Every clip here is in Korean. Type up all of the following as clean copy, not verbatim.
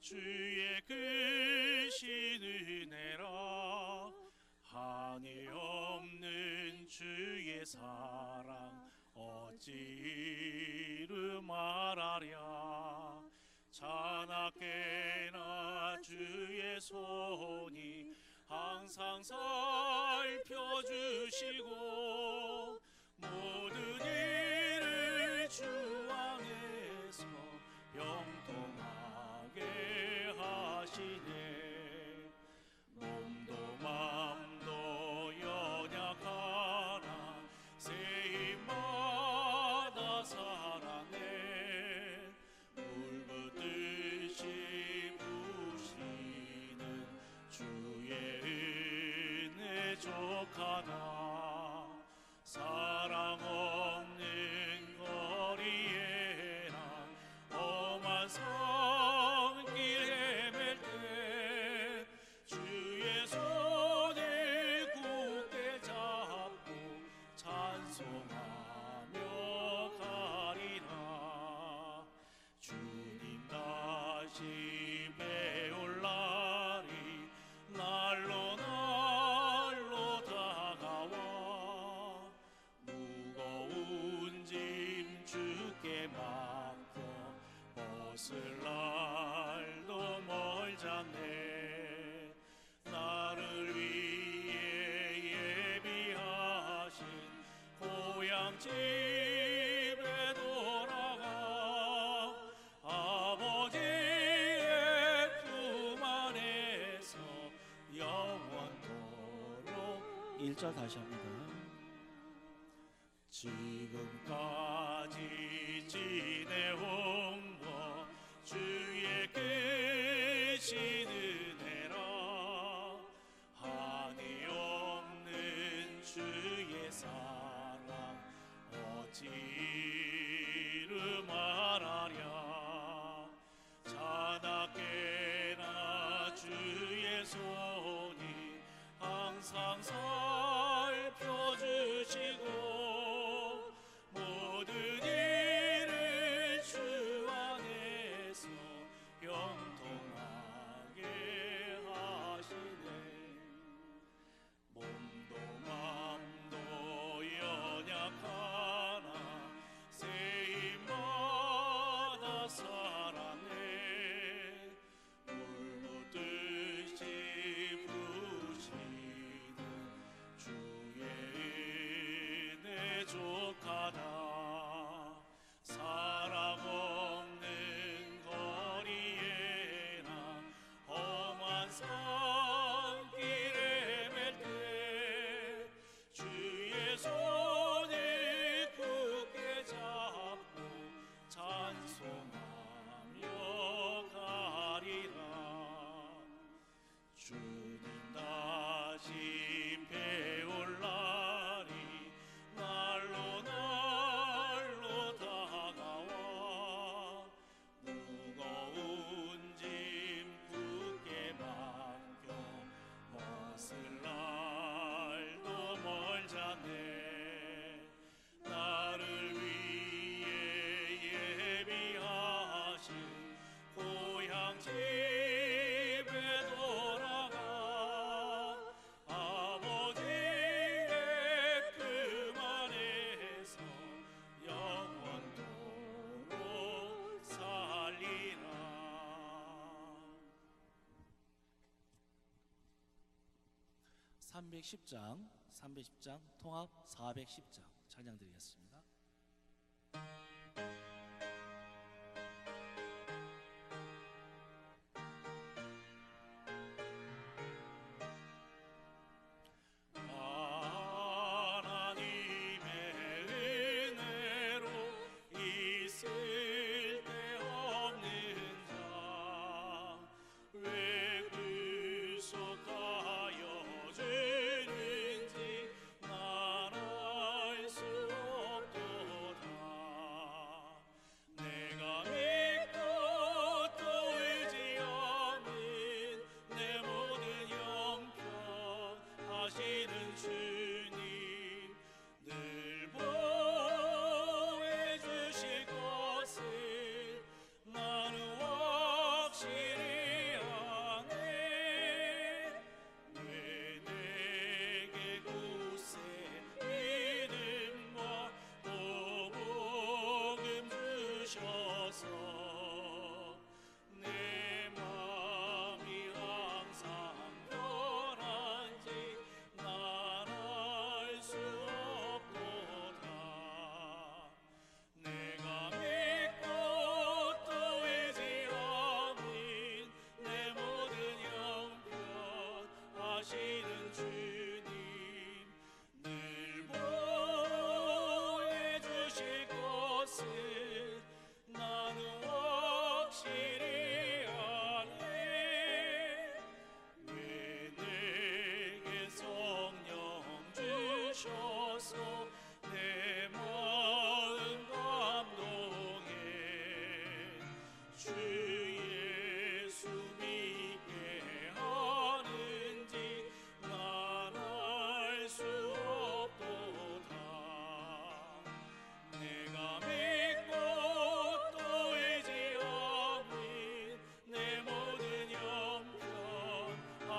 주의 크신 은혜라 한이 없는 주의 사랑 어찌 이루 말하랴. 자나깨나 주의 손이 항상 살펴주시고 모든 일을 주 안에서 형통하게 하시네. 몸도 맘도 연약하나 새임마다 살아내 물붓듯이 부시는 주의 은혜 족하나. 사랑 없는 거리에나 험한 성길 헤맬 때 주의 손을 굳게 잡고 찬송하며 가리라. 주님 다시 배울 날이 날로 날로 다가와 무거운 짐 주께 맡겨 벗을 날도 멀잖네. 나를 위해 예비하신 고향 집에 돌아가 아버지의 품 안에서 영원토록. 1절 다시 합니다. 지금까지 지내온 것 주의 크신 은혜라 한이 없는 주의 사랑 어찌 이루 말하랴. 자나깨나 주의 손이 항상 살펴주시고 모든 일을 주 안에서 형통하게 하시네. 몸도 맘도 연약하나 새임마다 살아내 물붓듯이 부시는 주의 은혜 족하다. 사랑 없는 거리에나 험한 산길 헤맬 때 주의 손을 굳게 잡고 찬송하며 가리라. 주님 다시 배울 날이 날로 날로 다가와 무거운 짐 굳게 맡겨 벗을 날도 멀잖네. 나를 위해 예비하신 고향 집에 돌아가 아버지의 품 안에서 영원토록 살리라. 310장 통합 410장 찬양 드리겠습니다. 하나님의 은혜로 있을 데 없는 자 왜 구속하여 주는지 난 알 수 없도다. 내가 믿고 또 의지하는 내 모든 형편 하시는 주님 늘 보호해 주실 것을 나는 확실히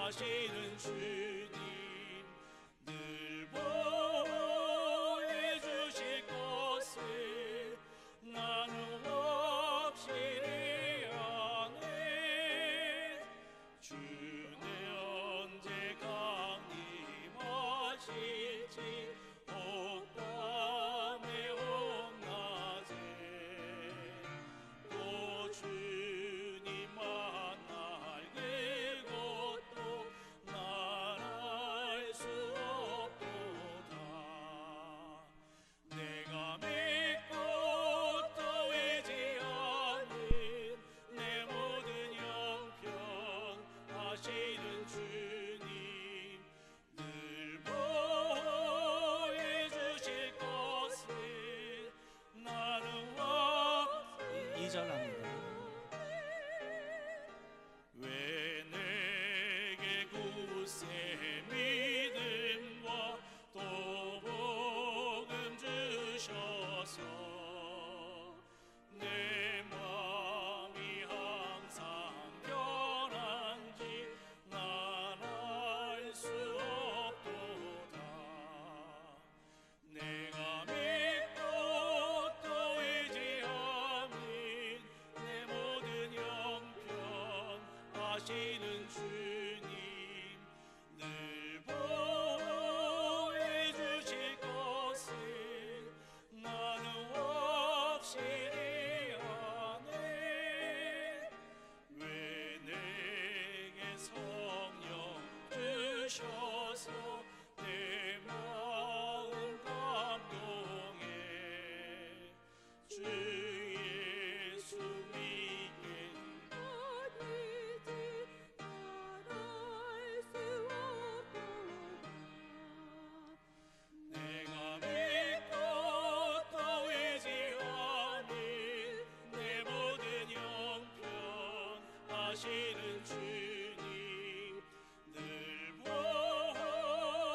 하시는 주님 늘 보여주실 것을 나는 확실히 아네. 주는 언제 강림하실지 혹밤에 혹낮에 또 주님 만날 그것도 난 알 수 없도다. 내가 믿고 또 의지하는 내 모든 형편 하시는 주님 늘 보여주실 것을 나는 이 절 합니다. 왜 내게 굳세 믿음과 또 복음 주셔서 내 마음이 항상 편한지 난 알 수 없도다. 내가 믿고 또 의지하는 내 모든 형편 하시는 주님 늘 보여주실 것을 나는 확실히 아네. 왜 내게 성령 주셔서 내 마음 감동해. 주 예수 믿게 내가 믿고 또 의지하는 내 모든 형편 하시는 주님 늘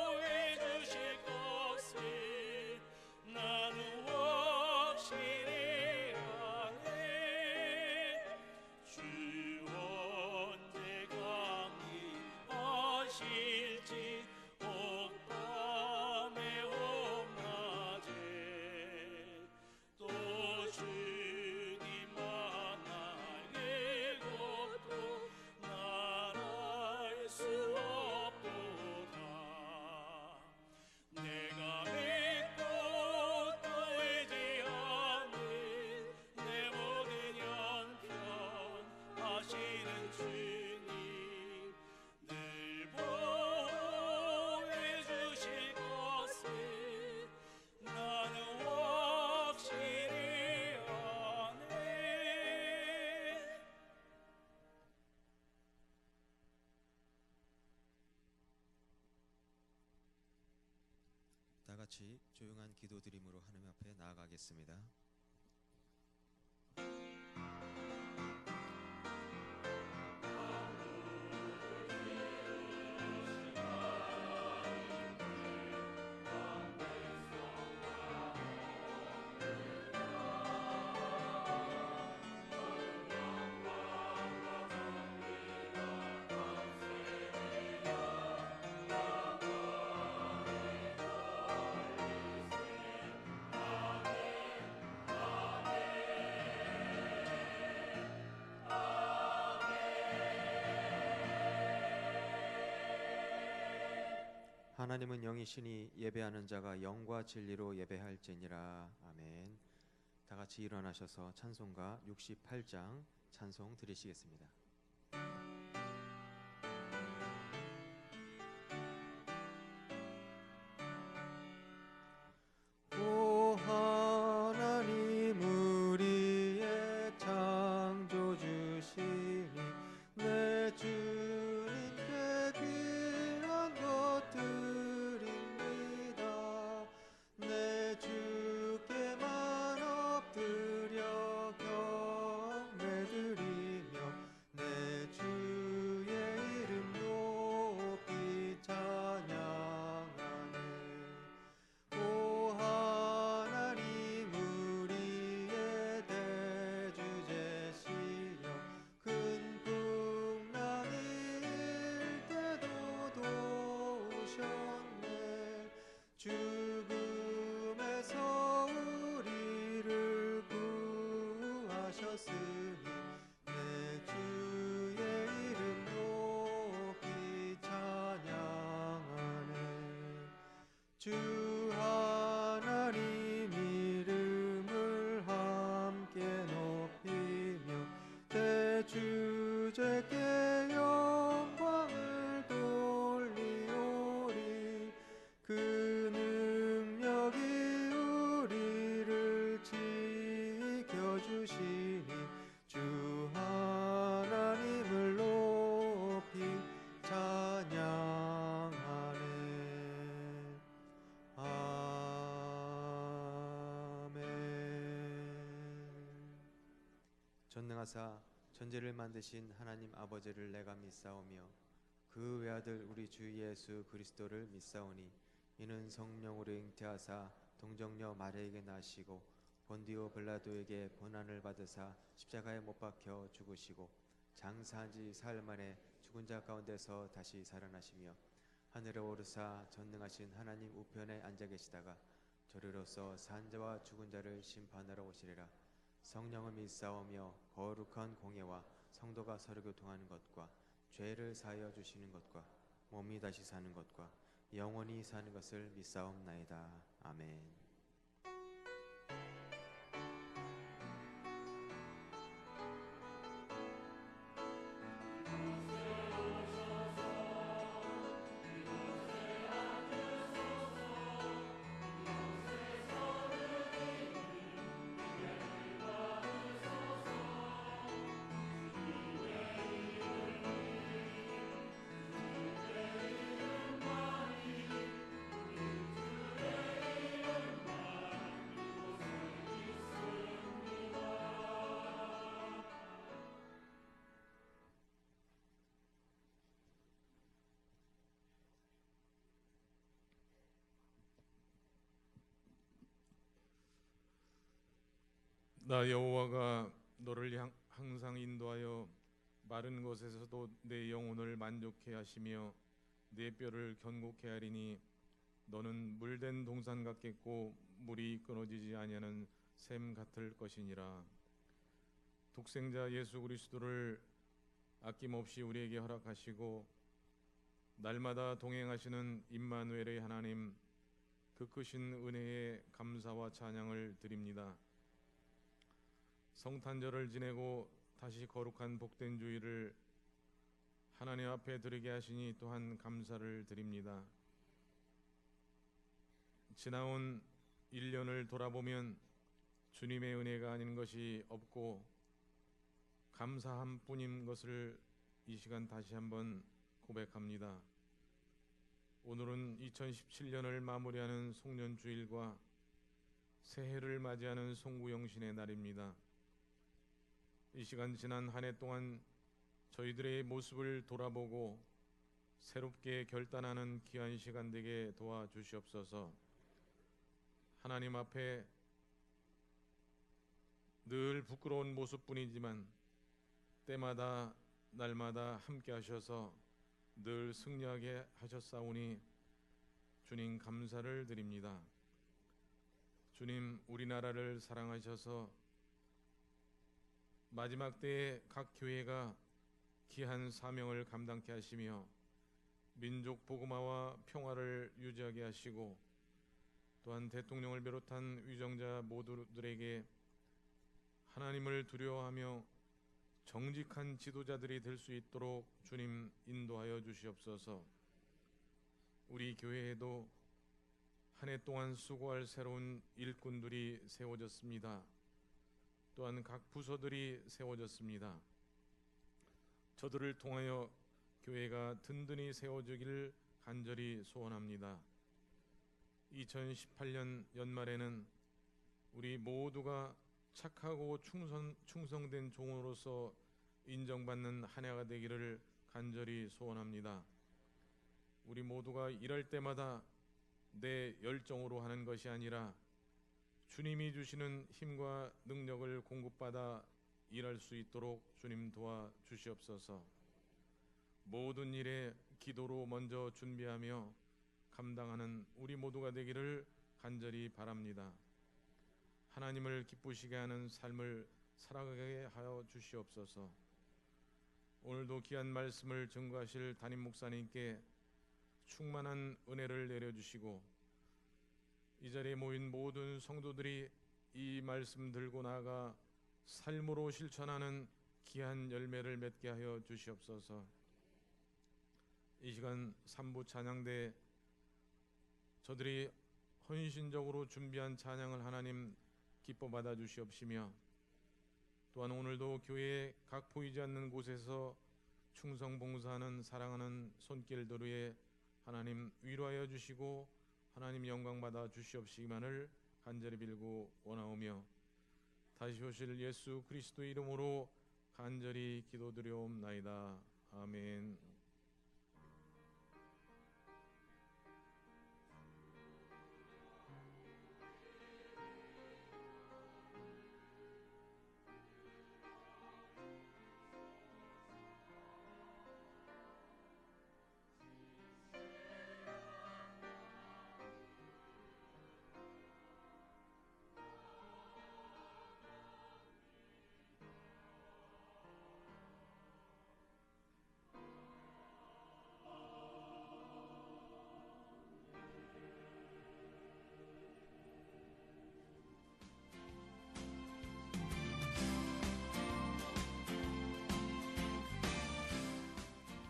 보여주실 것을 나는 확실히 아네. 주 언제 강림하실지 혹밤에 혹낮에 또 주님 만날 그것도 난 알 수 없도다. 내가 믿고 또 의지하는 내 모든 형편 하시는 주님 늘 보여주실 것을 나는 확실히 아네. 다 같이 조용한 기도 드림으로 하나님 앞에 나아가겠습니다. 하나님은 영이시니 예배하는 자가 영과 진리로 예배할지니라. 아멘. 다 같이 일어나셔서 찬송가 68장 찬송 드리시겠습니다. 오 하나님 우리의 창조주시니 내 주님께 귀한 것 드립니다. 내 주께만 엎드려 경배드리며 내 주 하나님 이름을 함께 높이며 대주제께 영광을 돌리오리. 그 능력이 우리를 지켜주시니 주 하나님을 높이 찬양하네. 아멘. 전능하사 천지를 만드신 하나님 아버지를 내가 믿사오며 그 외아들 우리 주 예수 그리스도를 믿사오니 이는 성령으로 잉태하사 동정녀 마리아에게 나시고 본디오 빌라도에게 고난을 받으사 십자가에 못 박혀 죽으시고 장사한 지 사흘 만에 죽은 자 가운데서 다시 살아나시며 하늘에 오르사 전능하신 하나님 우편에 앉아 계시다가 저리로서 산 자와 죽은 자를 심판하러 오시리라. 성령을 믿사오며 거룩한 공예와 성도가 서로 교통하는 것과 죄를 사하여 주시는 것과 몸이 다시 사는 것과 영원히 사는 것을 믿사옵나이다. 아멘. 나 여호와가 너를 항상 인도하여 마른 곳에서도 내 영혼을 만족해 하시며 내 뼈를 견고케 하리니 너는 물된 동산 같겠고 물이 끊어지지 아니하는 샘 같을 것이니라. 독생자 예수 그리스도를 아낌없이 우리에게 허락하시고 날마다 동행하시는 임마누엘의 하나님, 그 크신 은혜에 감사와 찬양을 드립니다. 성탄절을 지내고 다시 거룩한 복된 주일을 하나님 앞에 드리게 하시니 또한 감사를 드립니다. 지나온 1년을 돌아보면 주님의 은혜가 아닌 것이 없고 감사함 뿐인 것을 이 시간 다시 한번 고백합니다. 오늘은 2017년을 마무리하는 송년주일과 새해를 맞이하는 송구영신의 날입니다. 이 시간 지난 한 해 동안 저희들의 모습을 돌아보고 새롭게 결단하는 귀한 시간 되게 도와주시옵소서. 하나님 앞에 늘 부끄러운 모습뿐이지만 때마다 날마다 함께 하셔서 늘 승리하게 하셨사오니 주님 감사를 드립니다. 주님, 우리나라를 사랑하셔서 마지막 때에 각 교회가 귀한 사명을 감당케 하시며 민족 복음화와 평화를 유지하게 하시고 또한 대통령을 비롯한 위정자 모두들에게 하나님을 두려워하며 정직한 지도자들이 될 수 있도록 주님 인도하여 주시옵소서. 우리 교회에도 한 해 동안 수고할 새로운 일꾼들이 세워졌습니다. 또한 각 부서들이 세워졌습니다. 저들을 통하여 교회가 든든히 세워지기를 간절히 소원합니다. 2018년 연말에는 우리 모두가 착하고 충성된 종으로서 인정받는 한 해가 되기를 간절히 소원합니다. 우리 모두가 일할 때마다 내 열정으로 하는 것이 아니라 주님이 주시는 힘과 능력을 공급받아 일할 수 있도록 주님 도와주시옵소서. 모든 일에 기도로 먼저 준비하며 감당하는 우리 모두가 되기를 간절히 바랍니다. 하나님을 기쁘시게 하는 삶을 살아가게 하여 주시옵소서. 오늘도 귀한 말씀을 증거하실 담임 목사님께 충만한 은혜를 내려주시고 이 자리에 모인 모든 성도들이 이 말씀 들고 나아가 삶으로 실천하는 귀한 열매를 맺게 하여 주시옵소서. 이 시간 3부 찬양대 저들이 헌신적으로 준비한 찬양을 하나님 기뻐 받아 주시옵시며, 또한 오늘도 교회의 각 보이지 않는 곳에서 충성 봉사하는 사랑하는 손길들 위에 하나님 위로하여 주시고 하나님 영광 받아 주시옵시기만을 간절히 빌고 원하오며, 다시 오실 예수 그리스도의 이름으로 간절히 기도드려옵나이다. 아멘.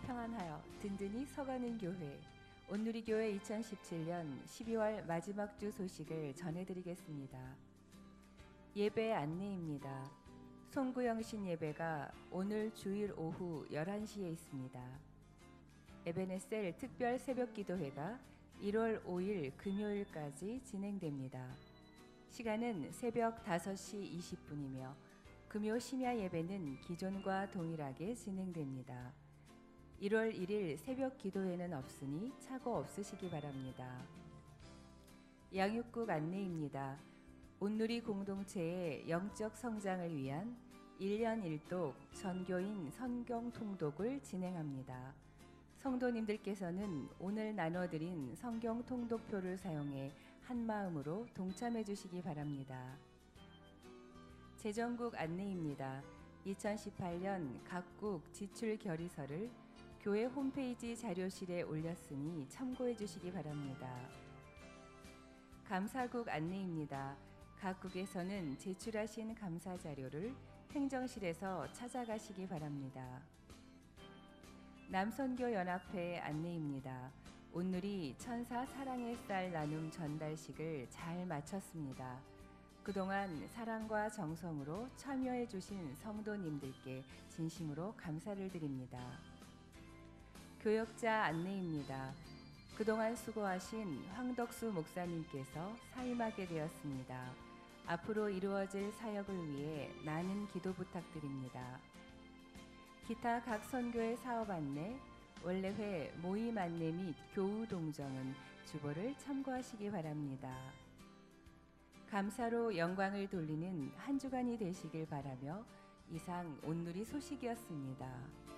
평안하여 든든히 서가는 교회, 온누리교회 2017년 12월 마지막 주 소식을 전해드리겠습니다. 예배 안내입니다. 송구영신 예배가 오늘 주일 오후 11시에 있습니다. 에베네셀 특별 새벽기도회가 1월 5일 금요일까지 진행됩니다. 시간은 새벽 5시 20분이며 금요 심야 예배는 기존과 동일하게 진행됩니다. 1월 1일 새벽 기도회는 없으니 착오 없으시기 바랍니다. 양육국 안내입니다. 온누리 공동체의 영적 성장을 위한 1년 1독 전교인 성경 통독을 진행합니다. 성도님들께서는 오늘 나눠드린 성경 통독표를 사용해 한마음으로 동참해 주시기 바랍니다. 재정국 안내입니다. 2018년 각국 지출 결의서를 교회 홈페이지 자료실에 올렸으니 참고해 주시기 바랍니다. 감사국 안내입니다. 각국에서는 제출하신 감사 자료를 행정실에서 찾아가시기 바랍니다. 남선교연합회 안내입니다. 온누리 천사 사랑의 쌀 나눔 전달식을 잘 마쳤습니다. 그동안 사랑과 정성으로 참여해 주신 성도님들께 진심으로 감사를 드립니다. 교역자 안내입니다. 그동안 수고하신 황덕수 목사님께서 사임하게 되었습니다. 앞으로 이루어질 사역을 위해 많은 기도 부탁드립니다. 기타 각 선교의 사업 안내, 원래회 모임 안내 및 교우 동정은 주보를 참고하시기 바랍니다. 감사로 영광을 돌리는 한 주간이 되시길 바라며 이상 온누리 소식이었습니다.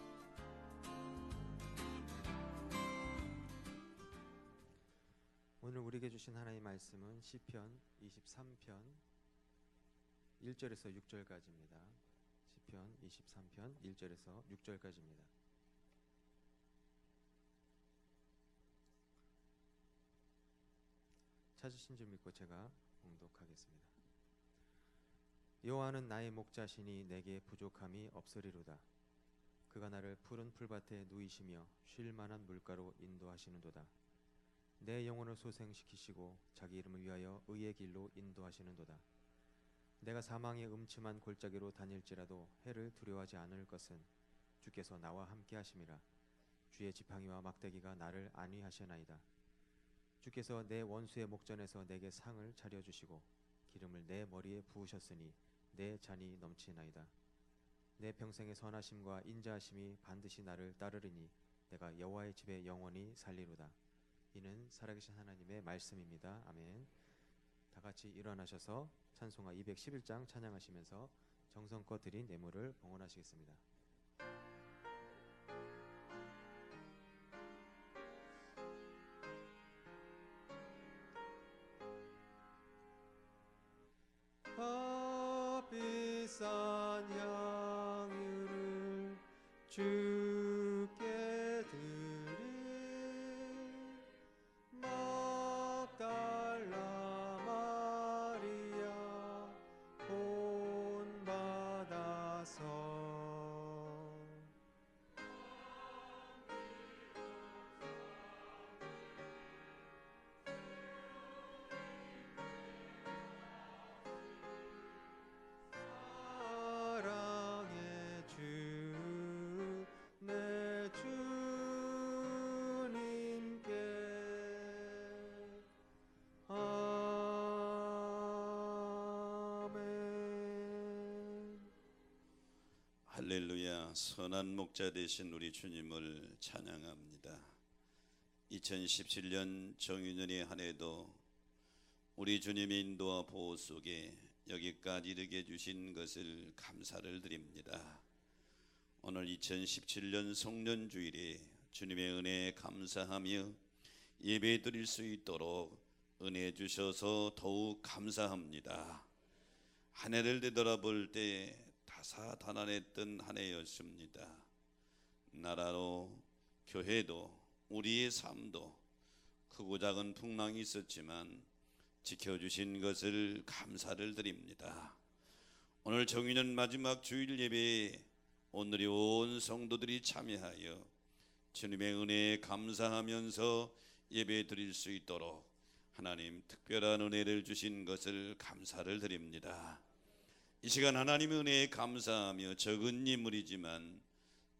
오늘 우리에게 주신 하나님의 말씀은 시편 23편 1절에서 6절까지입니다. 시편 23편 1절에서 6절까지입니다. 찾으신 줄 믿고 제가 봉독하겠습니다. 여호와는 나의 목자시니 내게 부족함이 없으리로다. 그가 나를 푸른 풀밭에 누이시며 쉴 만한 물가로 인도하시는도다. 내 영혼을 소생시키시고 자기 이름을 위하여 의의 길로 인도하시는도다. 내가 사망의 음침한 골짜기로 다닐지라도 해를 두려워하지 않을 것은 주께서 나와 함께 하심이라. 주의 지팡이와 막대기가 나를 안위하시나이다. 주께서 내 원수의 목전에서 내게 상을 차려주시고 기름을 내 머리에 부으셨으니 내 잔이 넘치나이다. 내 평생의 선하심과 인자하심이 반드시 나를 따르리니 내가 여호와의 집에 영원히 살리로다. 이는 살아계신 하나님의 말씀입니다. 아멘. 다 같이 일어나셔서 찬송가 211장 찬양하시면서 정성껏 드린 예물을 봉헌하시겠습니다. 값비싼 향유를 주께 드릴 막달라 선한 목자 되신 우리 주님을 찬양합니다. 2017년 정유년의 한 해도 우리 주님의 인도와 보호 속에 여기까지 이르게 해주신 것을 감사를 드립니다. 오늘 2017년 송년주일에 주님의 은혜에 감사하며 예배 드릴 수 있도록 은혜 주셔서 더욱 감사합니다. 한 해를 되돌아볼 때 다사다난했던 한 해였습니다. 나라로, 교회도, 우리의 삶도 크고 작은 풍랑이 있었지만 지켜주신 것을 감사를 드립니다. 오늘 정유년 마지막 주일 예배에 오늘이 온 성도들이 참여하여 주님의 은혜에 감사하면서 예배 드릴 수 있도록 하나님 특별한 은혜를 주신 것을 감사를 드립니다. 이 시간 하나님의 은혜에 감사하며 적은 예물이지만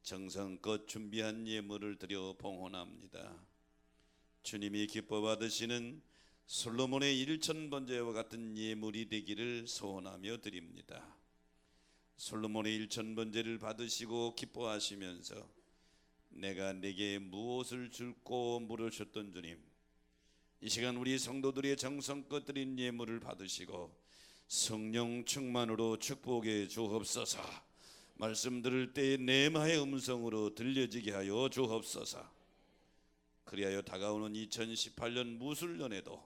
정성껏 준비한 예물을 드려 봉헌합니다. 주님이 기뻐 받으시는 솔로몬의 1000번제와 같은 예물이 되기를 소원하며 드립니다. 솔로몬의 1000번제를 받으시고 기뻐하시면서 내가 내게 무엇을 줄고 물으셨던 주님, 이 시간 우리 성도들의 정성껏 드린 예물을 받으시고 성령 충만으로 축복해 주옵소서. 말씀 들을 때 내마의 음성으로 들려지게 하여 주옵소서. 그리하여 다가오는 2018년 무술년에도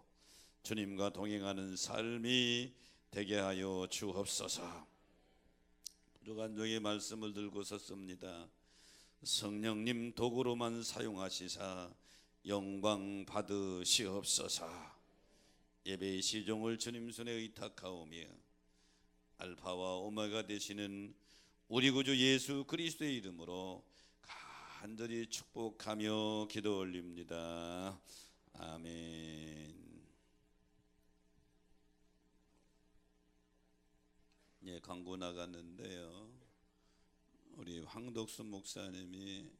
주님과 동행하는 삶이 되게 하여 주옵소서. 부족한 종의 말씀을 들고 섰습니다. 성령님 도구로만 사용하시사 영광 받으시옵소서. 예배의 시종을 주님 손에 의탁하오며 알파와 오메가 되시는 우리 구주 예수 그리스도의 이름으로 간절히 축복하며 기도 올립니다. 아멘. 예, 광고 나갔는데요. 우리 황덕수 목사님이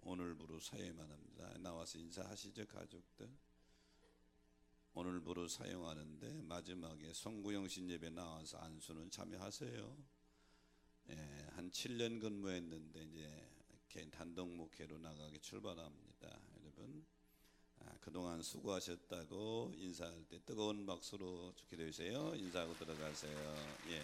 오늘부로 사회만합니다. 나와서 인사하시죠, 가족들. 오늘부로 사용하는데 마지막에 송구영신 예배 나와서 안수는 참여하세요. 한 7년 근무했는데 이제 개인 단독 목회로 나가게 출발합니다. 여러분 그동안 수고하셨다고 인사할 때 뜨거운 박수로 기도해주세요. 인사하고 들어가세요. 예.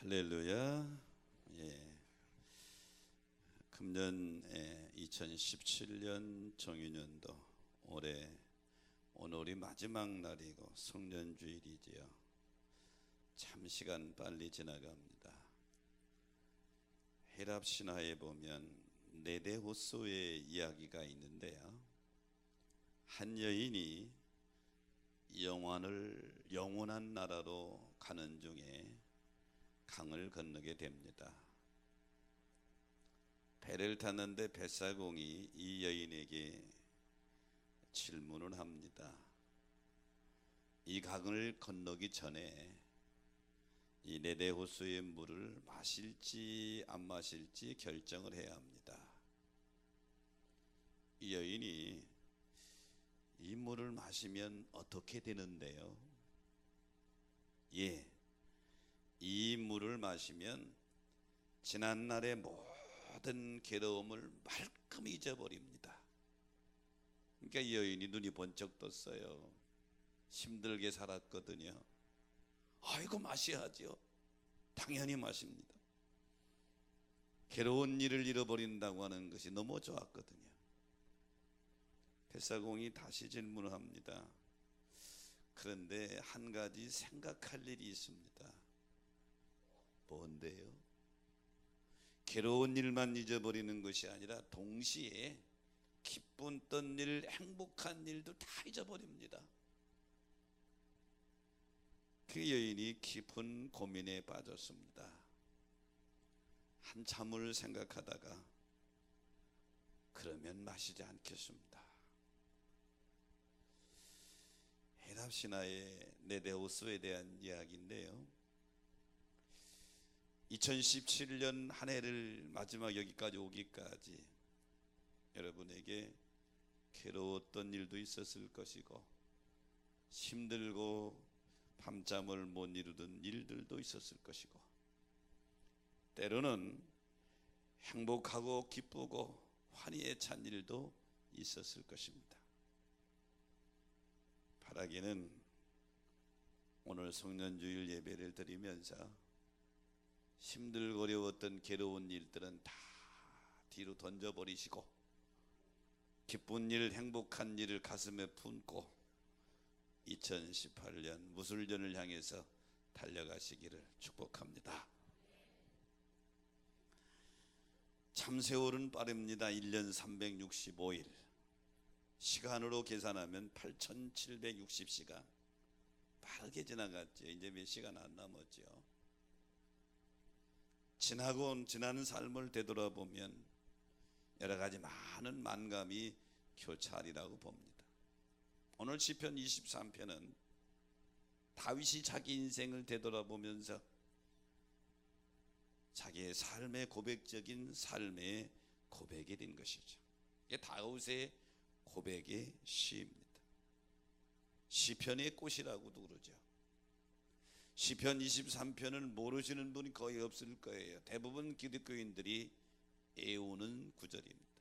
할렐루야. 예. 금년 2017년 정유년도 올해 오늘이 마지막 날이고 성년주일이지요. 참 시간 빨리 지나갑니다. 헤랍 신화에 보면 네데호소의 이야기가 있는데요. 한 여인이 영원한 나라로 가는 중에 강을 건너게 됩니다. 배를 탔는데 뱃사공이 이 여인에게 질문을 합니다. 이 강을 건너기 전에 이 네데호수의 물을 마실지 안 마실지 결정을 해야 합니다. 이 여인이 이 물을 마시면 어떻게 되는데요? 예, 이 물을 마시면 지난날의 모든 괴로움을 말끔히 잊어버립니다. 그러니까 이 여인이 눈이 번쩍 떴어요. 힘들게 살았거든요. 아이고 마셔야죠. 당연히 마십니다. 괴로운 일을 잃어버린다고 하는 것이 너무 좋았거든요. 뱃사공이 다시 질문을 합니다. 그런데 한 가지 생각할 일이 있습니다. 뭔데요? 괴로운 일만 잊어버리는 것이 아니라 동시에 기뻤던 일, 행복한 일도 다 잊어버립니다. 그 여인이 깊은 고민에 빠졌습니다. 한참을 생각하다가 그러면 마시지 않겠습니다. 헤랍 신화의 네데호수에 대한 이야기인데요. 2017년 한 해를 마지막 여기까지 오기까지 여러분에게 괴로웠던 일도 있었을 것이고 힘들고 밤잠을 못 이루던 일들도 있었을 것이고 때로는 행복하고 기쁘고 환희에 찬 일도 있었을 것입니다. 바라기는 오늘 성년주일 예배를 드리면서 힘들고 어려웠던 괴로운 일들은 다 뒤로 던져버리시고 기쁜 일, 행복한 일을 가슴에 품고 2018년 무술년을 향해서 달려가시기를 축복합니다. 참 세월은 빠릅니다. 1년 365일 시간으로 계산하면 8760시간 빠르게 지나갔죠. 이제 몇 시간 안 남았죠. 지난 삶을 되돌아보면 여러 가지 많은 만감이 교차하리라고 봅니다. 오늘 시편 23편은 다윗이 자기 인생을 되돌아보면서 자기의 삶의 고백적인 삶의 고백이 된 것이죠. 이게 다윗의 고백의 시입니다. 시편의 꽃이라고도 그러죠. 시편 23편을 모르시는 분이 거의 없을 거예요. 대부분 기독교인들이 애우는 구절입니다.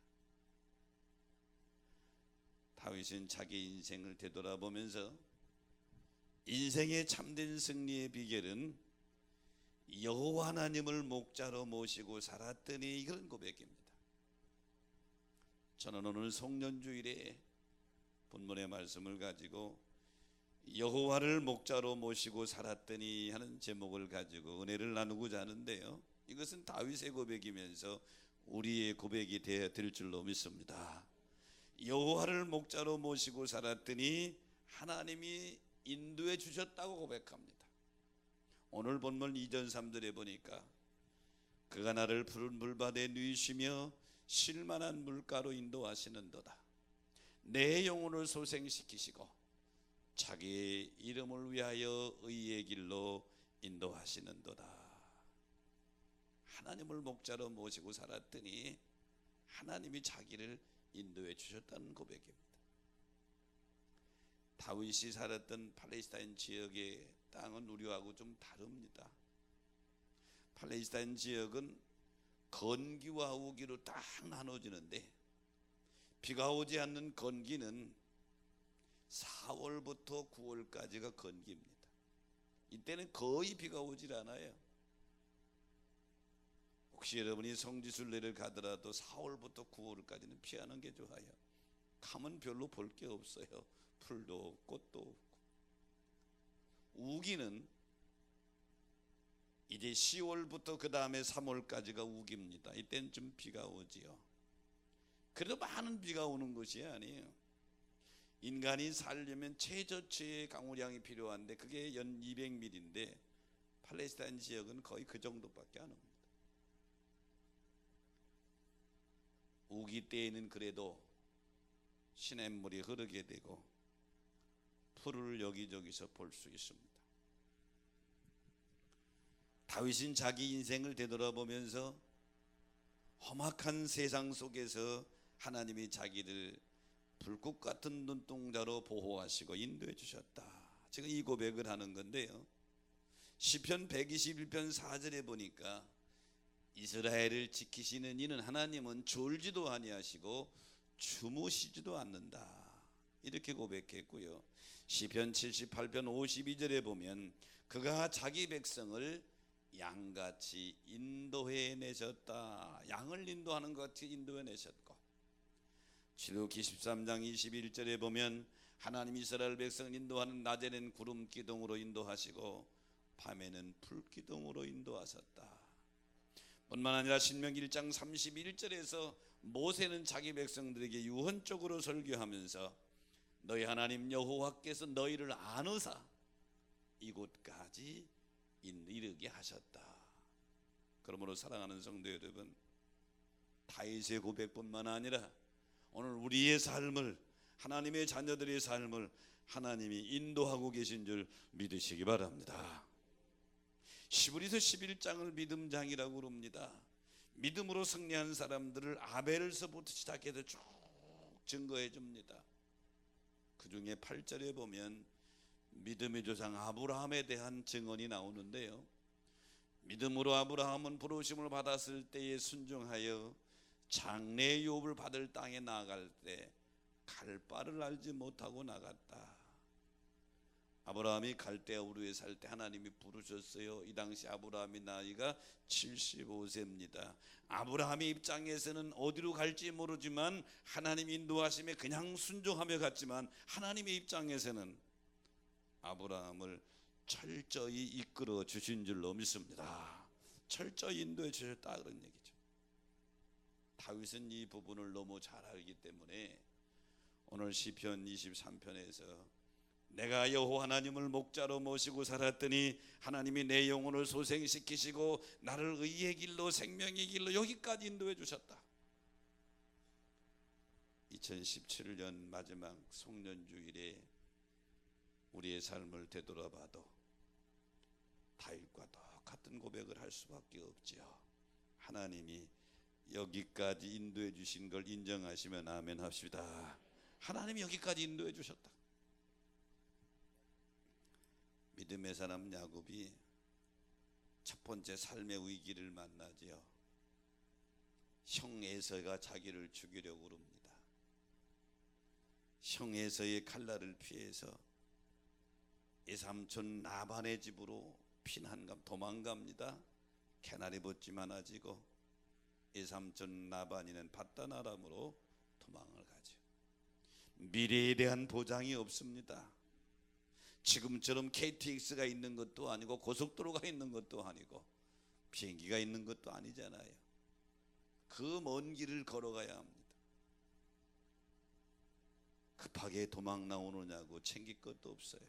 다윗은 자기 인생을 되돌아보면서 인생의 참된 승리의 비결은 여호와 하나님을 목자로 모시고 살았더니 이런 고백입니다. 저는 오늘 성년주일에 본문의 말씀을 가지고 여호와를 목자로 모시고 살았더니 하는 제목을 가지고 은혜를 나누고자 하는데요. 이것은 다윗의 고백이면서 우리의 고백이 되어야 될 줄로 믿습니다. 여호와를 목자로 모시고 살았더니 하나님이 인도해 주셨다고 고백합니다. 오늘 본문 2절 3절에 보니까 그가 나를 푸른 물바다에 누이시며 쉴만한 물가로 인도하시는도다. 내 영혼을 소생시키시고 자기의 이름을 위하여 의의 길로 인도하시는도다. 하나님을 목자로 모시고 살았더니 하나님이 자기를 인도해 주셨다는 고백입니다. 다윗이 살았던 팔레스타인 지역의 땅은 우리하고 좀 다릅니다. 팔레스타인 지역은 건기와 우기로 딱 나눠지는데 비가 오지 않는 건기는 4월부터 9월까지가 건기입니다. 이때는 거의 비가 오질 않아요. 혹시 여러분이 성지순례를 가더라도 4월부터 9월까지는 피하는 게 좋아요. 가면 별로 볼 게 없어요. 풀도 없고 꽃도 없고. 우기는 이제 10월부터 그 다음에 3월까지가 우기입니다. 이때는 좀 비가 오지요. 그래도 많은 비가 오는 것이 아니에요. 인간이 살려면 최저치의 강우량이 필요한데 그게 연 200mm인데 팔레스타인 지역은 거의 그 정도밖에 안 옵니다. 우기 때에는 그래도 시냇물이 흐르게 되고 풀을 여기저기서 볼 수 있습니다. 다윗은 자기 인생을 되돌아보면서 험악한 세상 속에서 하나님이 자기를 불꽃 같은 눈동자로 보호하시고 인도해 주셨다. 지금 이 고백을 하는 건데요. 시편 121편 4절에 보니까 이스라엘을 지키시는 이는 하나님은 졸지도 아니하시고 주무시지도 않는다. 이렇게 고백했고요. 시편 78편 52절에 보면 그가 자기 백성을 양같이 인도해 내셨다. 양을 인도하는 것 같이 인도해 내셨고, 출애굽기 13장 21절에 보면 하나님 이스라엘 백성을 인도하는 낮에는 구름 기둥으로 인도하시고 밤에는 불 기둥으로 인도하셨다. 뿐만 아니라 신명기 1장 31절에서 모세는 자기 백성들에게 유언적으로 설교하면서 너희 하나님 여호와께서 너희를 안으사 이곳까지 이르게 하셨다. 그러므로 사랑하는 성도 여러분, 다윗의 고백뿐만 아니라 오늘 우리의 삶을, 하나님의 자녀들의 삶을 하나님이 인도하고 계신 줄 믿으시기 바랍니다. 시브리서 11장을 믿음장이라고 그럽니다. 믿음으로 승리한 사람들을 아벨서부터 시작해서 쭉 증거해 줍니다. 그 중에 8절에 보면 믿음의 조상 아브라함에 대한 증언이 나오는데요. 믿음으로 아브라함은 부르심을 받았을 때에 순종하여 장래 유업을 받을 땅에 나아갈 때 갈 바를 알지 못하고 나갔다. 아브라함이 갈대아 우르에 살 때 하나님이 부르셨어요. 이 당시 아브라함이 나이가 75세입니다. 아브라함의 입장에서는 어디로 갈지 모르지만 하나님 인도하심에 그냥 순종하며 갔지만 하나님의 입장에서는 아브라함을 철저히 이끌어 주신 줄로 믿습니다. 철저히 인도해 주셨다 그런 얘기죠. 다윗은 이 부분을 너무 잘 알기 때문에 오늘 시편 23편에서 내가 여호와 하나님을 목자로 모시고 살았더니 하나님이 내 영혼을 소생시키시고 나를 의의 길로 생명의 길로 여기까지 인도해 주셨다. 2017년 마지막 송년주일에 우리의 삶을 되돌아봐도 다윗과 똑같은 고백을 할 수밖에 없지요. 하나님이 여기까지 인도해 주신 걸 인정하시면 아멘 합시다. 하나님이 여기까지 인도해 주셨다. 믿음의 사람 야곱이 첫 번째 삶의 위기를 만나지요. 형 에서가 자기를 죽이려고 합니다. 형 에서의 칼날을 피해서 외삼촌 나반의 집으로 도망갑니다. 개나리 봇지 많아지고 외삼촌 나반이는 바단 아람으로 도망을 가죠. 미래에 대한 보장이 없습니다. 지금처럼 KTX가 있는 것도 아니고 고속도로가 있는 것도 아니고 비행기가 있는 것도 아니잖아요. 그 먼 길을 걸어가야 합니다. 급하게 도망 나오느냐고 챙길 것도 없어요.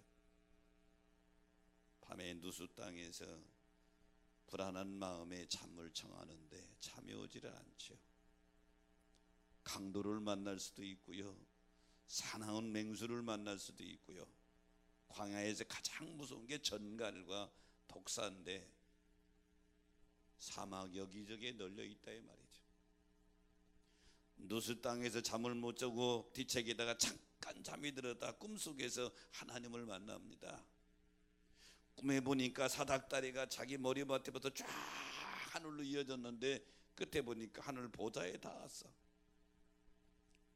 밤에 누수 땅에서 불안한 마음에 잠을 청하는데 잠이 오지를 않죠. 강도를 만날 수도 있고요, 사나운 맹수를 만날 수도 있고요, 광야에서 가장 무서운 게 전갈과 독사인데 사막 여기저기에 널려 있다 이 말이죠. 누수 땅에서 잠을 못 자고 뒤척이다가 잠깐 잠이 들었다 꿈속에서 하나님을 만납니다. 꿈에 보니까 사닥다리가 자기 머리맡에부터 쫙 하늘로 이어졌는데 끝에 보니까 하늘 보좌에 닿았어.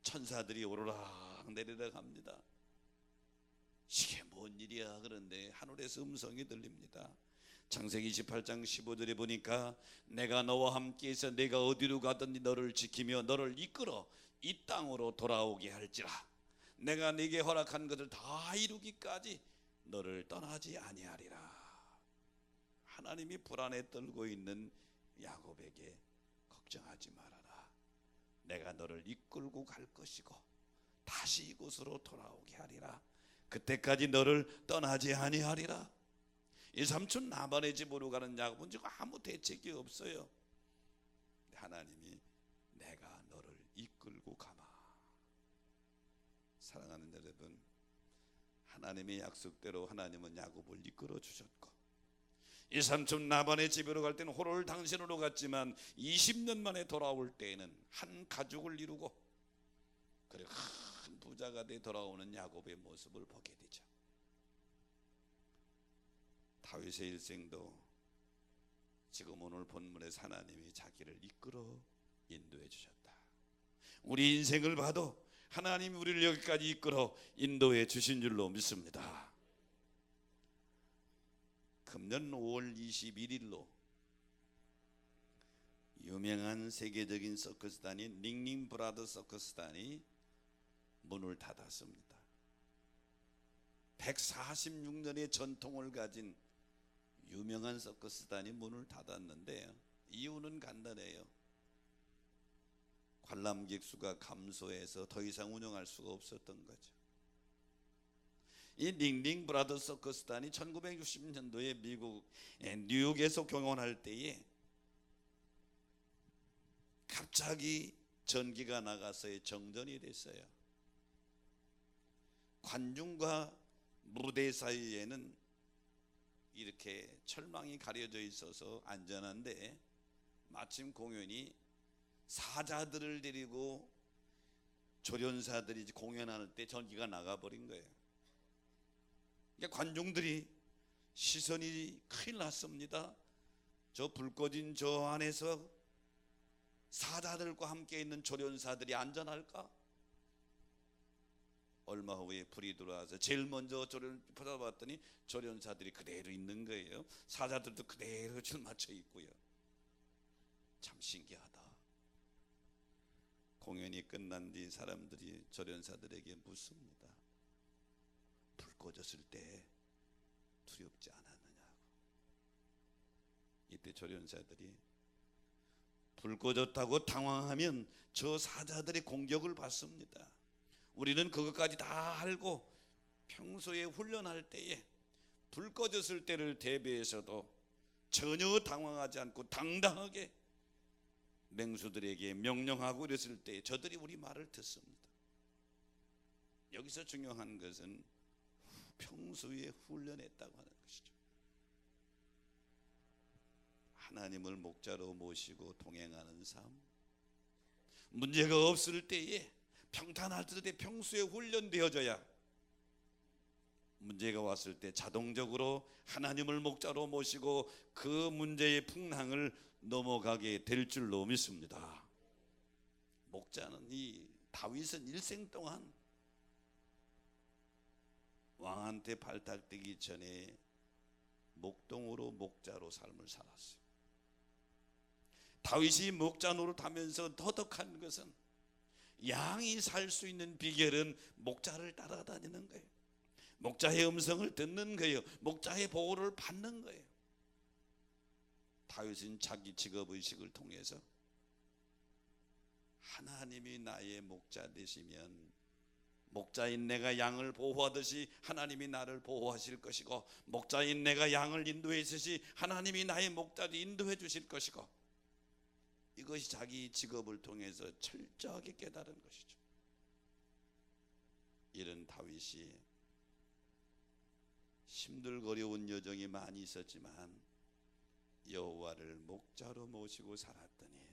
천사들이 오르락 내리락 합니다. 이게 뭔 일이야? 그런데 하늘에서 음성이 들립니다. 창세기 28장 15절에 보니까 내가 너와 함께해서 내가 어디로 가든지 너를 지키며 너를 이끌어 이 땅으로 돌아오게 할지라. 내가 네게 허락한 것을 다 이루기까지 너를 떠나지 아니하리라. 하나님이 불안에 떨고 있는 야곱에게 걱정하지 말아라. 내가 너를 이끌고 갈 것이고 다시 이곳으로 돌아오게 하리라. 그때까지 너를 떠나지 아니하리라. 이 삼촌 나반의 집으로 가는 야곱은 지금 아무 대책이 없어요. 하나님이 내가 너를 이끌고 가마. 사랑하는 여러분, 하나님의 약속대로 하나님은 야곱을 이끌어 주셨고, 이 삼촌 나반의 집으로 갈 때는 호롤 당신으로 갔지만 20년 만에 돌아올 때에는 한 가족을 이루고 그리고 큰 부자가 돼 돌아오는 야곱의 모습을 보게 되죠. 다윗의 일생도 지금 오늘 본문에서 하나님이 자기를 이끌어 인도해 주셨다. 우리 인생을 봐도 하나님이 우리를 여기까지 이끌어 인도해 주신 줄로 믿습니다. 금년 5월 21일로 유명한 세계적인 서커스단인 링링 브라더 서커스단이 문을 닫았습니다. 146년의 전통을 가진 유명한 서커스단이 문을 닫았는데 이유는 간단해요. 관람객 수가 감소해서 더 이상 운영할 수가 없었던 거죠. 이 링링 브라더 서커스단이 1960년도에 미국 뉴욕에서 경연할 때에 갑자기 전기가 나가서 정전이 됐어요. 관중과 무대 사이에는 이렇게 철망이 가려져 있어서 안전한데 마침 공연이 사자들을 데리고 조련사들이 공연할 때 전기가 나가버린 거예요. 그러니까 관중들이 시선이 큰일 났습니다. 저 불 꺼진 저 안에서 사자들과 함께 있는 조련사들이 안전할까? 얼마 후에 불이 들어와서 제일 먼저 조련을 찾아봤더니 조련사들이 그대로 있는 거예요. 사자들도 그대로 줄 맞춰 있고요. 참 신기하다. 공연이 끝난 뒤 사람들이 조련사들에게 묻습니다. 불 꺼졌을 때 두렵지 않았느냐고. 이때 조련사들이 불 꺼졌다고 당황하면 저 사자들의 공격을 받습니다. 우리는 그것까지 다 알고 평소에 훈련할 때에 불 꺼졌을 때를 대비해서도 전혀 당황하지 않고 당당하게 맹수들에게 명령하고 이랬을 때 저들이 우리 말을 듣습니다. 여기서 중요한 것은 평소에 훈련했다고 하는 것이죠. 하나님을 목자로 모시고 동행하는 삶, 문제가 없을 때에 평탄할 때 평소에 훈련되어져야 문제가 왔을 때 자동적으로 하나님을 목자로 모시고 그 문제의 풍랑을 넘어가게 될 줄로 믿습니다. 목자는 이 다윗은 일생 동안 왕한테 발탁되기 전에 목동으로 목자로 삶을 살았어요. 다윗이 목자 노릇하면서 터득한 것은 양이 살 수 있는 비결은 목자를 따라다니는 거예요. 목자의 음성을 듣는 거예요. 목자의 보호를 받는 거예요. 다윗은 자기 직업의식을 통해서 하나님이 나의 목자 되시면 목자인 내가 양을 보호하듯이 하나님이 나를 보호하실 것이고, 목자인 내가 양을 인도해 주듯이 하나님이 나의 목자를 인도해 주실 것이고, 이것이 자기 직업을 통해서 철저하게 깨달은 것이죠. 이런 다윗이 힘들거려운 여정이 많이 있었지만 여호와를 목자로 모시고 살았더니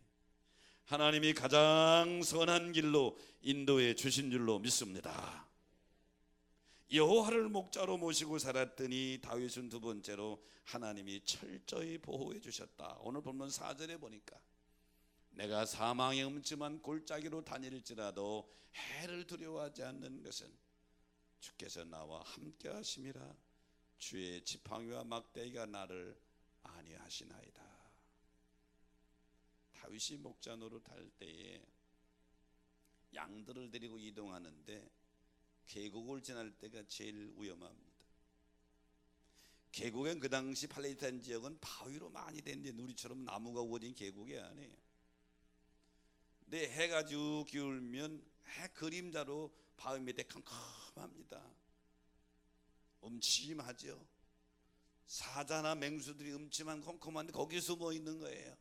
하나님이 가장 선한 길로 인도해 주신 줄로 믿습니다. 여호와를 목자로 모시고 살았더니 다윗은 두 번째로 하나님이 철저히 보호해 주셨다. 오늘 본문 4절에 보니까 내가 사망의 음침한 골짜기로 다닐지라도 해를 두려워하지 않는 것은 주께서 나와 함께 하심이라. 주의 지팡이와 막대기가 나를 아니하시나이다. 다윗이 목자 노릇할 때에 양들을 데리고 이동하는데 계곡을 지날 때가 제일 위험합니다. 계곡은 그 당시 팔레스타인 지역은 바위로 많이 된데 우리처럼 나무가 우거진 계곡이 아니에요. 근데 해가 쭉 기울면 해 그림자로 바위 밑에 캄캄합니다. 음침하죠. 사자나 맹수들이 음침한 컴컴한데 거기 숨어 있는 거예요.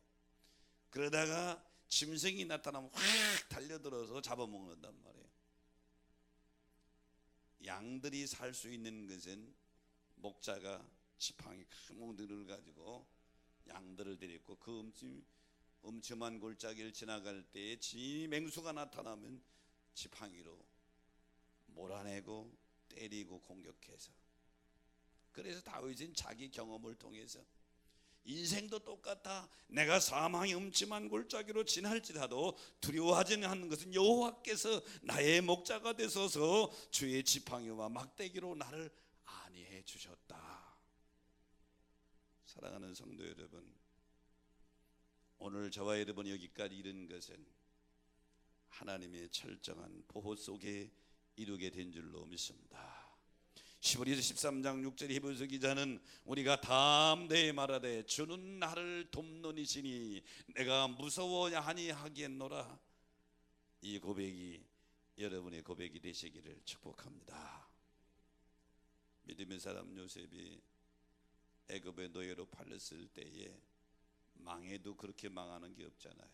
그러다가 짐승이 나타나면 확 달려들어서 잡아먹는단 말이에요. 양들이 살 수 있는 것은 목자가 지팡이 큰 몽둥이를 가지고 양들을 데리고 그 음침한 골짜기를 지나갈 때에 맹수가 나타나면 지팡이로 몰아내고 때리고 공격해서, 그래서 다윗은 자기 경험을 통해서 인생도 똑같아. 내가 사망의 음침한 골짜기로 지날지라도 두려워하지 않는 것은 여호와께서 나의 목자가 되소서 주의 지팡이와 막대기로 나를 안위해 주셨다. 사랑하는 성도 여러분, 오늘 저와 여러분이 여기까지 이른 것은 하나님의 철저한 보호 속에 이루게 된 줄로 믿습니다. 11절 13장 6절 히브리서 기자는 우리가 담대히 말하되 주는 나를 돕노니시니 내가 무서워야 하니 하겠노라. 이 고백이 여러분의 고백이 되시기를 축복합니다. 믿음의 사람 요셉이 애굽의 노예로 팔렸을 때에 망해도 그렇게 망하는 게 없잖아요.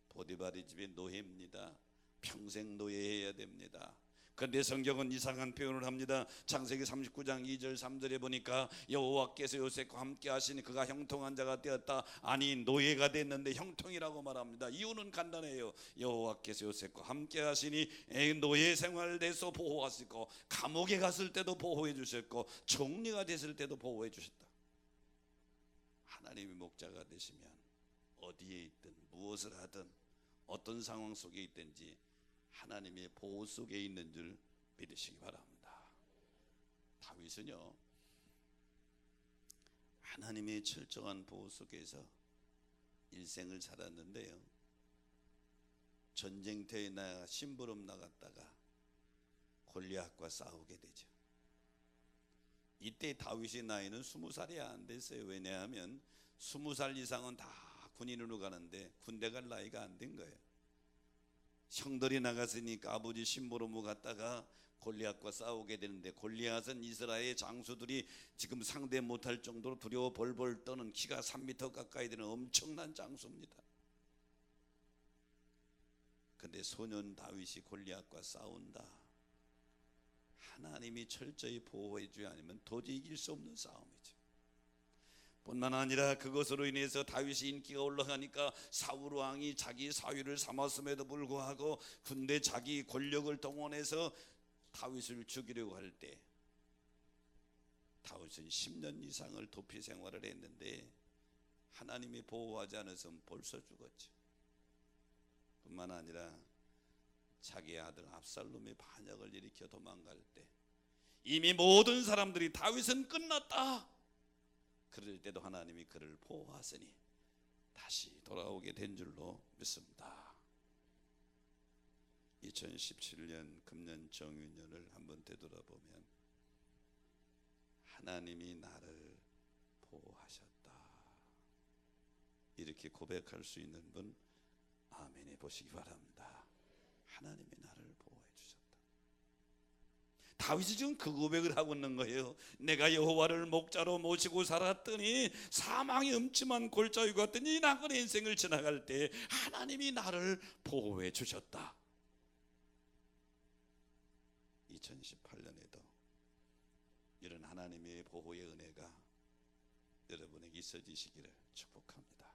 보디바리 집의 노예입니다. 평생 노예해야 됩니다. 그런데 성경은 이상한 표현을 합니다. 창세기 39장 2절 3절에 보니까 여호와께서 요셉과 함께 하시니 그가 형통한 자가 되었다. 아니 노예가 됐는데 형통이라고 말합니다. 이유는 간단해요. 여호와께서 요셉과 함께 하시니 노예 생활에서 보호하시고 감옥에 갔을 때도 보호해 주셨고 총리가 됐을 때도 보호해 주셨다. 하나님의 목자가 되시면 어디에 있든 무엇을 하든 어떤 상황 속에 있든지 하나님의 보호 속에 있는 줄 믿으시기 바랍니다. 다윗은요, 하나님의 철저한 보호 속에서 일생을 살았는데요, 전쟁터에 심부름 나갔다가 골리앗과 싸우게 되죠. 이때 다윗의 나이는 20살이 안 됐어요. 왜냐하면 20살 이상은 다 군인으로 가는데 군대 갈 나이가 안 된 거예요. 형들이 나갔으니까 아버지 심부름을 갔다가 골리앗과 싸우게 되는데, 골리앗은 이스라엘 장수들이 지금 상대 못할 정도로 두려워 벌벌 떠는 키가 3m 가까이 되는 엄청난 장수입니다. 근데 소년 다윗이 골리앗과 싸운다. 하나님이 철저히 보호해 주지 않으면 도저히 이길 수 없는 싸움이죠. 뿐만 아니라 그것으로 인해서 다윗이 인기가 올라가니까 사울 왕이 자기 사위를 삼았음에도 불구하고 군대 자기 권력을 동원해서 다윗을 죽이려고 할 때 다윗은 10년 이상을 도피 생활을 했는데 하나님이 보호하지 않았으면 벌써 죽었죠. 뿐만 아니라 자기 아들 압살롬의 반역을 일으켜 도망갈 때 이미 모든 사람들이 다윗은 끝났다 그럴 때도 하나님이 그를 보호하시니 다시 돌아오게 된 줄로 믿습니다. 2017년 금년 정유년을 한번 되돌아보면 하나님이 나를 보호하셨다 이렇게 고백할 수 있는 분 아멘 해보시기 바랍니다. 하나님이 나를 보호해 주셨다. 다윗이 지금 그 고백을 하고 있는 거예요. 내가 여호와를 목자로 모시고 살았더니 사망의 음침한 골짜기 같은 이 나그네 인생을 지나갈 때 하나님이 나를 보호해 주셨다. 2018년에도 이런 하나님의 보호의 은혜가 여러분에게 있어지시기를 축복합니다.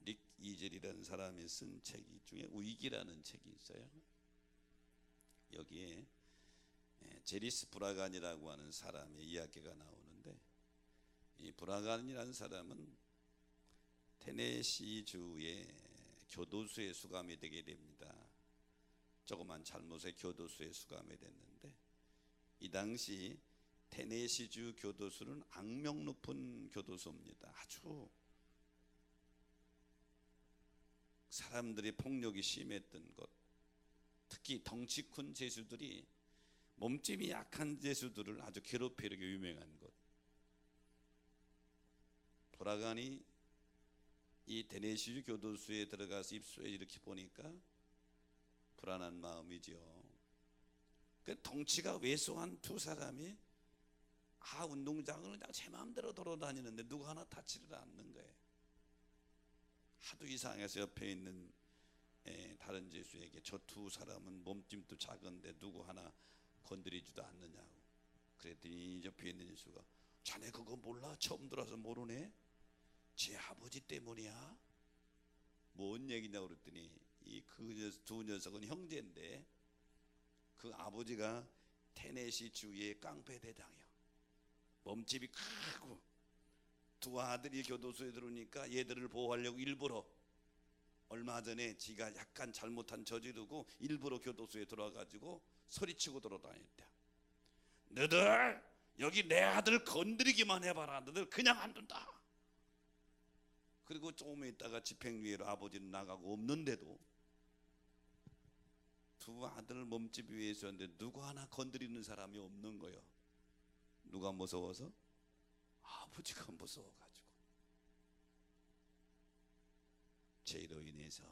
닉 이젤이라는 사람이 쓴 책 중에 위기라는 책이 있어요. 여기에 제리스 브라간이라고 하는 사람의 이야기가 나오는데, 이 브라간이라는 사람은 테네시주의 교도소에 수감이 되게 됩니다. 조그만 잘못에 교도소에 수감이 됐는데, 이 당시 테네시주 교도소는 악명 높은 교도소입니다. 아주 사람들이 폭력이 심했던 곳, 특히 덩치 큰 죄수들이 몸집이 약한 죄수들을 아주 괴롭히려고 유명한 곳. 보라간이 이 테네시주 교도소에 들어가서 입소에 이렇게 보니까 불안한 마음이죠. 그 덩치가 왜소한 두 사람이 운동장을 그냥 제 마음대로 돌아다니는데 누구 하나 다치를 않는 거예요. 하도 이상해서 옆에 있는 다른 죄수에게 저 두 사람은 몸집도 작은데 누구 하나 건드리지도 않느냐고. 그랬더니 옆에 있는 죄수가 자네 그거 몰라? 처음 들어서 모르네? 제 아버지 때문이야? 뭔 얘기냐고 그랬더니 그 두 녀석은 형제인데 그 아버지가 테네시 주의 깡패 대장이야. 몸집이 크고 두 아들이 교도소에 들어오니까 얘들을 보호하려고 일부러 얼마 전에 지가 약간 잘못한 저지르고 일부러 교도소에 들어와가지고 소리치고 돌아다녔대. 너들 여기 내 아들 건드리기만 해봐라. 너들 그냥 안 둔다. 그리고 조금 있다가 집행유예로 아버지는 나가고 없는데도 두 아들 몸집 위에 있었는데 누구 하나 건드리는 사람이 없는 거예요. 누가 무서워서? 아버지가 무서워가지고. 죄로 인해서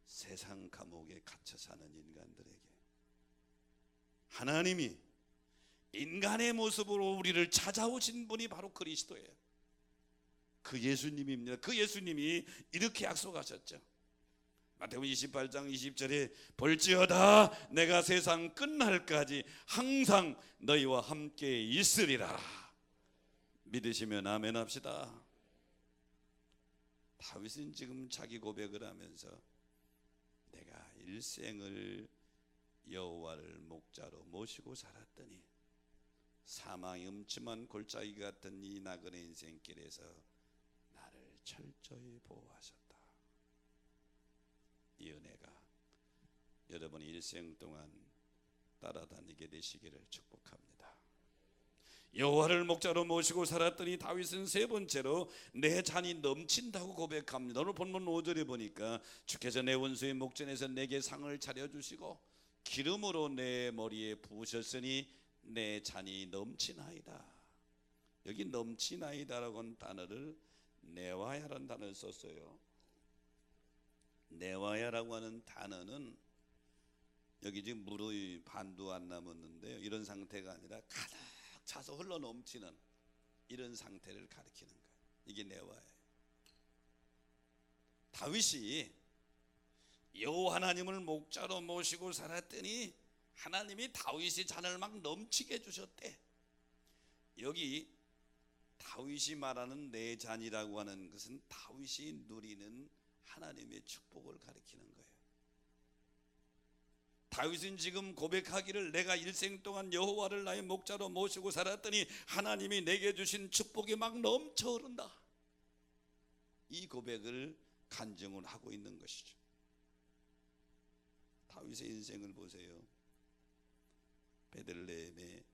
세상 감옥에 갇혀 사는 인간들에게 하나님이 인간의 모습으로 우리를 찾아오신 분이 바로 그리스도예요. 그 예수님입니다. 그 예수님이 이렇게 약속하셨죠. 마태복음 28장 20절에 볼지어다 내가 세상 끝날까지 항상 너희와 함께 있으리라. 믿으시면 아멘 합시다. 다윗은 지금 자기 고백을 하면서 내가 일생을 여호와를 목자로 모시고 살았더니 사망의 음침한 골짜기 같은 이 나그네 인생길에서 나를 철저히 보호하셨다. 이 은혜가 여러분의 일생 동안 따라다니게 되시기를 축복합니다. 여호와를 목자로 모시고 살았더니 다윗은 세 번째로 내 잔이 넘친다고 고백합니다. 오늘 본문 5절에 보니까 주께서 내 원수의 목전에서 내게 상을 차려주시고 기름으로 내 머리에 부으셨으니 내 잔이 넘치나이다. 여기 넘치나이다라고 하는 단어를 네와야라는 단어를 썼어요. 네와야라고 하는 단어는 여기 지금 물의 반도 안 남았는데요, 이런 상태가 아니라 가득 차서 흘러 넘치는 이런 상태를 가리키는 거예요. 이게 네와야예요. 다윗이 여호와 하나님을 목자로 모시고 살았더니 하나님이 다윗의 잔을 막 넘치게 해주셨대. 여기 다윗이 말하는 내 잔이라고 하는 것은 다윗이 누리는 하나님의 축복을 가리키는 거예요. 다윗은 지금 고백하기를 내가 일생 동안 여호와를 나의 목자로 모시고 살았더니 하나님이 내게 주신 축복이 막 넘쳐 흐른다. 이 고백을 간증을 하고 있는 것이죠. 다윗의 인생을 보세요. 베들레헴의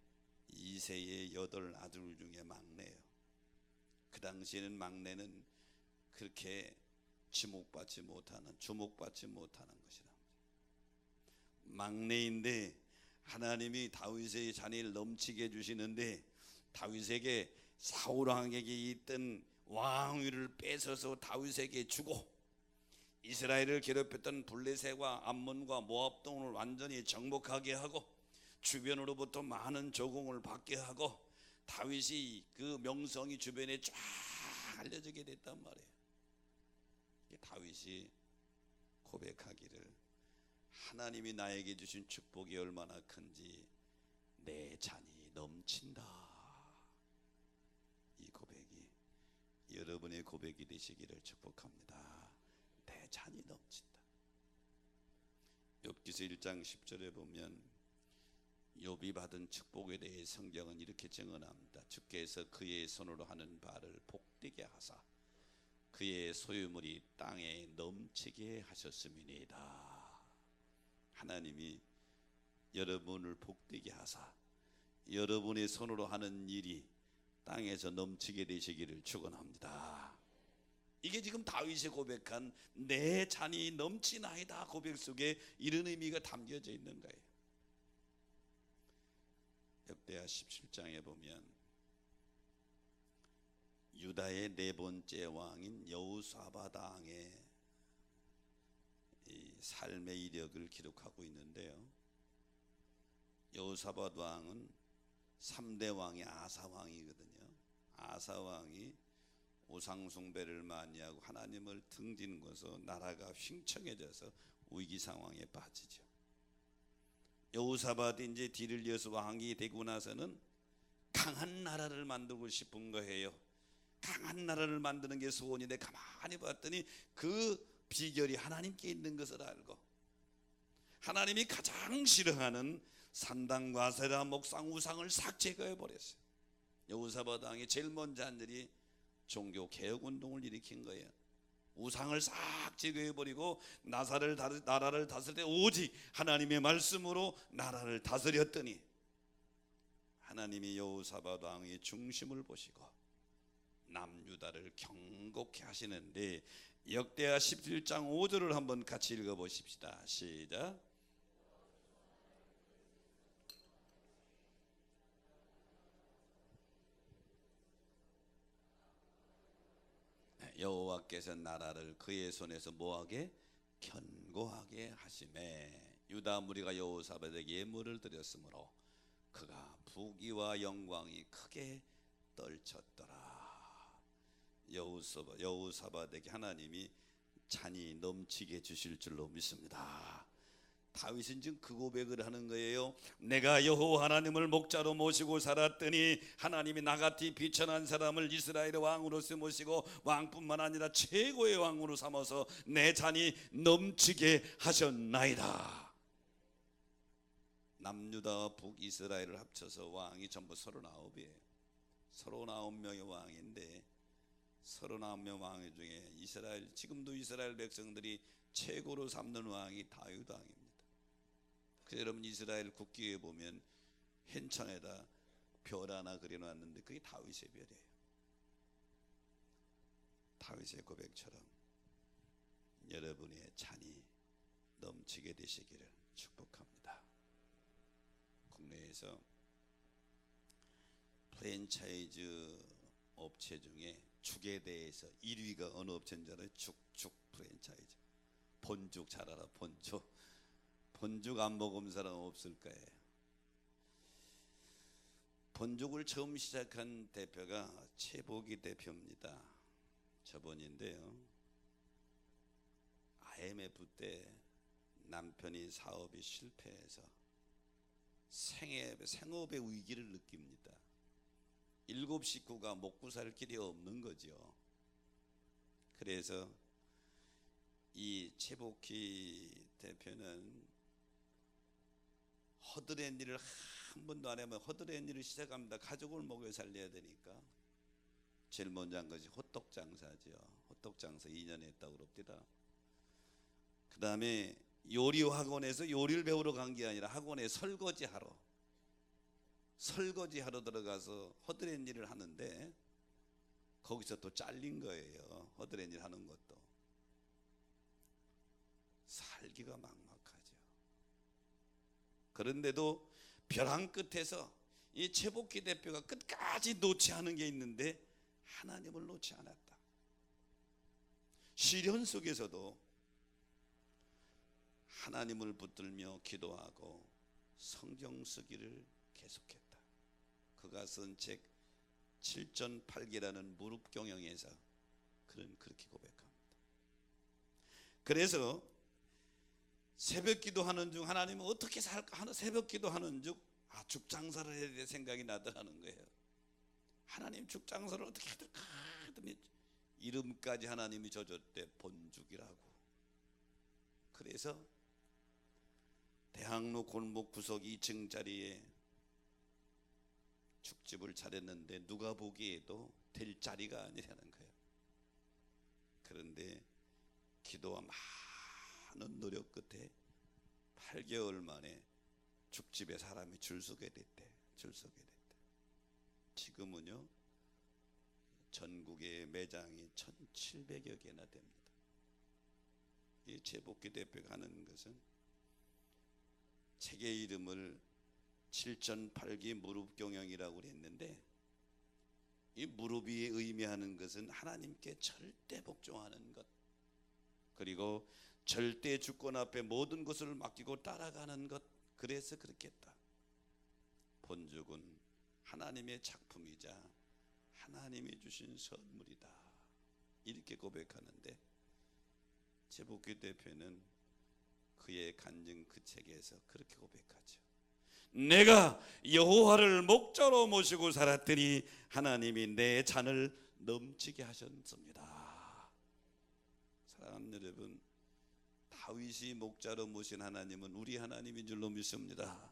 2세의 8 아들 중에 막내예요. 그 당시에는 막내는 그렇게 주목받지 못하는 것이라. 막내인데 하나님이 다윗의 잔을 넘치게 해주시는데 다윗에게 사울 왕에게 있던 왕위를 뺏어서 다윗에게 주고 이스라엘을 괴롭혔던 블레셋과 암몬과 모압 등을 완전히 정복하게 하고 주변으로부터 많은 조공을 받게 하고 다윗이 그 명성이 주변에 쫙 알려지게 됐단 말이에요. 다윗이 고백하기를 하나님이 나에게 주신 축복이 얼마나 큰지 내 잔이 넘친다. 이 고백이 여러분의 고백이 되시기를 축복합니다. 내 잔이 넘친다. 욥기서 1장 10절에 보면 욥이 받은 축복에 대해 성경은 이렇게 증언합니다. 주께서 그의 손으로 하는 바를 복되게 하사 그의 소유물이 땅에 넘치게 하셨음이니이다. 하나님이 여러분을 복되게 하사 여러분의 손으로 하는 일이 땅에서 넘치게 되시기를 축원합니다. 이게 지금 다윗이 고백한 내 잔이 넘치나이다 고백 속에 이런 의미가 담겨져 있는 거예요. 역대하 17장에 보면 유다의 네 번째 왕인 여호사밧 왕의 이 삶의 이력을 기록하고 있는데요. 여호사밧 왕은 3대 왕이 아사 왕이거든요. 아사 왕이 우상 숭배를 많이 하고 하나님을 등지는 나라가 휘청해져서 위기 상황에 빠지죠. 여호사밧이 이제 뒤를 이어서 왕이 되고 나서는 강한 나라를 만들고 싶은 거예요. 강한 나라를 만드는 게 소원인데 가만히 봤더니 그 비결이 하나님께 있는 것을 알고 하나님이 가장 싫어하는 산당과 아세라 목상 우상을 싹 제거해 버렸어요. 여호사밧 왕이 제일 먼저 한 일이 종교 개혁 운동을 일으킨 거예요. 우상을 싹 제거해 버리고 나라를 다스릴 때 오직 하나님의 말씀으로 나라를 다스렸더니 하나님이 여호사밧 왕의 중심을 보시고 남유다를 경고케 하시는데 역대하 17장 5절을 한번 같이 읽어 보십시다. 시작. 여호와께서 나라를 그의 손에서 뭐하게? 견고하게 하시매 유다 무리가 여호사밧에게 예물을 드렸으므로 그가 부귀와 영광이 크게 떨쳤더라. 여호사밧에게 하나님이 잔이 넘치게 주실 줄로 믿습니다. 다윗은 지금 그 고백을 하는 거예요. 내가 여호와 하나님을 목자로 모시고 살았더니 하나님이 나같이 비천한 사람을 이스라엘의 왕으로 모시고 왕뿐만 아니라 최고의 왕으로 삼아서 내 잔이 넘치게 하셨나이다. 남유다와 북이스라엘을 합쳐서 왕이 전부 39이에요 39명의 왕인데 39명 왕 중에 지금도 이스라엘 백성들이 최고로 삼는 왕이 다윗 왕입니다. 그래서 여러분 이스라엘 국기에 보면 헨천에다 별 하나 그려놨는데 그게 다윗의 별이에요. 다윗의 고백처럼 여러분의 잔이 넘치게 되시기를 축복합니다. 국내에서 프랜차이즈 업체 중에 죽에 대해서 1위가 어느 업체인 줄 알아요? 죽 프랜차이즈. 본죽 잘 알아. 본죽 안 먹은 사람 없을 거예요. 본죽을 처음 시작한 대표가 최복이 대표입니다. 저번인데요. IMF 때 남편이 사업이 실패해서 생업의 위기를 느낍니다. 7 식구가 먹고 살 길이 없는 거죠. 그래서 이 최복희 대표는 허드렛 일을 한 번도 안 하면 허드렛 일을 시작합니다. 가족을 먹여 살려야 되니까. 제일 먼저 한 것이 호떡 장사죠. 호떡 장사 2년 했다고 그럽니다. 그 다음에 요리 학원에서 요리를 배우러 간 게 아니라 학원에 설거지하러 들어가서 허드렛 일을 하는데 거기서 또 잘린 거예요. 허드렛 일 하는 것도. 살기가 막막하죠. 그런데도 벼랑 끝에서 이 최복희 대표가 끝까지 놓지 않은 게 있는데 하나님을 놓지 않았다. 시련 속에서도 하나님을 붙들며 기도하고 성경 쓰기를 계속했다. 그가 쓴 책 7전8기라는 무릎 경영에서 그는 그렇게 고백합니다. 그래서 새벽 기도하는 중 하나님은 어떻게 살까 하는 새벽 기도하는 중 죽장사를 해야 될 생각이 나더라는 거예요. 하나님 죽장사를 어떻게 해야 하더니 이름까지 하나님이 져줬대. 본죽이라고. 그래서 대학로 골목 구석 2층짜리에 죽집을 차렸는데 누가 보기에도 될 자리가 아니라는 거예요. 그런데 기도와 많은 노력 끝에 8개월 만에 죽집에 사람이 줄 서게 됐대. 지금은요 전국의 매장이 1,700여 개나 됩니다. 이 최복기 대표가 하는 것은 책의 이름을 7,8기 무릎 경영이라고 그랬는데, 이 무릎이 의미하는 것은 하나님께 절대 복종하는 것, 그리고 절대 주권 앞에 모든 것을 맡기고 따라가는 것. 그래서 그렇겠다. 본죽은 하나님의 작품이자 하나님이 주신 선물이다, 이렇게 고백하는데, 최복기 대표는 그의 간증 그 책에서 그렇게 고백하죠. 내가 여호와를 목자로 모시고 살았더니 하나님이 내 잔을 넘치게 하셨습니다. 사랑하는 여러분, 다윗이 목자로 모신 하나님은 우리 하나님인 줄로 믿습니다.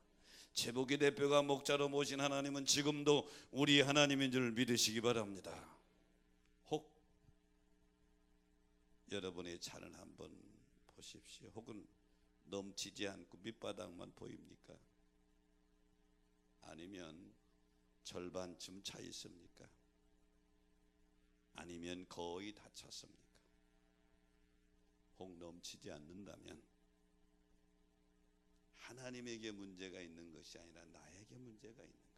최복기 대표가 목자로 모신 하나님은 지금도 우리 하나님인 줄 믿으시기 바랍니다. 혹 여러분의 잔을 한번 보십시오. 혹은 넘치지 않고 밑바닥만 보입니까? 아니면 절반쯤 차 있습니까? 아니면 거의 다 찼습니까? 혹 넘치지 않는다면 하나님에게 문제가 있는 것이 아니라 나에게 문제가 있는 거예요.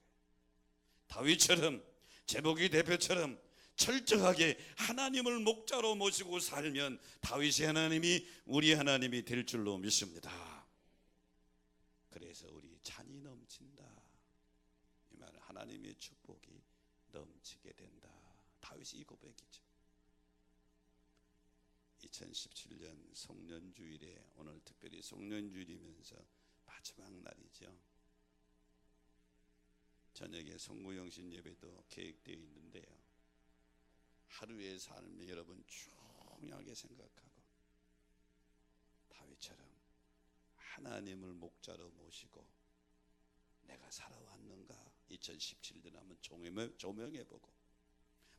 다윗처럼, 최복기 대표처럼 철저하게 하나님을 목자로 모시고 살면 다윗의 하나님이 우리 하나님이 될 줄로 믿습니다. 그래서 우리 잔이 넘친다, 이 말은 하나님의 축복이 넘치게 된다. 다윗이 이 고백이죠. 2017년 송년주일에, 오늘 특별히 송년주일이면서 마지막 날이죠. 저녁에 송구영신 예배도 계획되어 있는데요, 하루의 삶을 여러분 중요하게 생각하고 다윗처럼 하나님을 목자로 모시고 내가 살아왔는가 2017년 한번 조명해보고,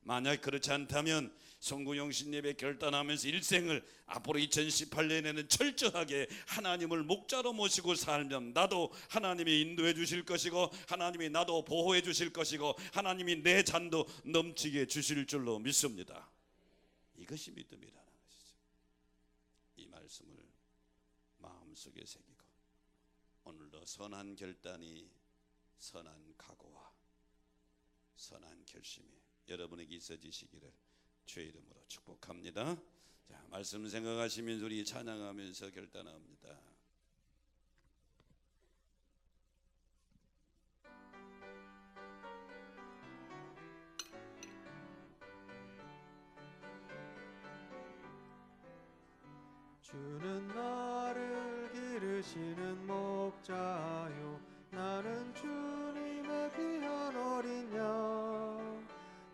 만약 그렇지 않다면 송구영신 예배 결단하면서 일생을 앞으로 2018년에는 철저하게 하나님을 목자로 모시고 살면 나도 하나님이 인도해 주실 것이고, 하나님이 나도 보호해 주실 것이고, 하나님이 내 잔도 넘치게 주실 줄로 믿습니다. 이것이 믿음이라는 것이죠. 이 말씀을 마음속에 새기고 오늘도 선한 결단이 선한 각오와 선한 결심이 여러분에게 있어지시기를 주의 이름으로 축복합니다. 자, 말씀 생각하시면서 우리 찬양하면서 결단합니다. 주는 나를 기르시는 목자요, 나는 주님의 귀한 어린 양.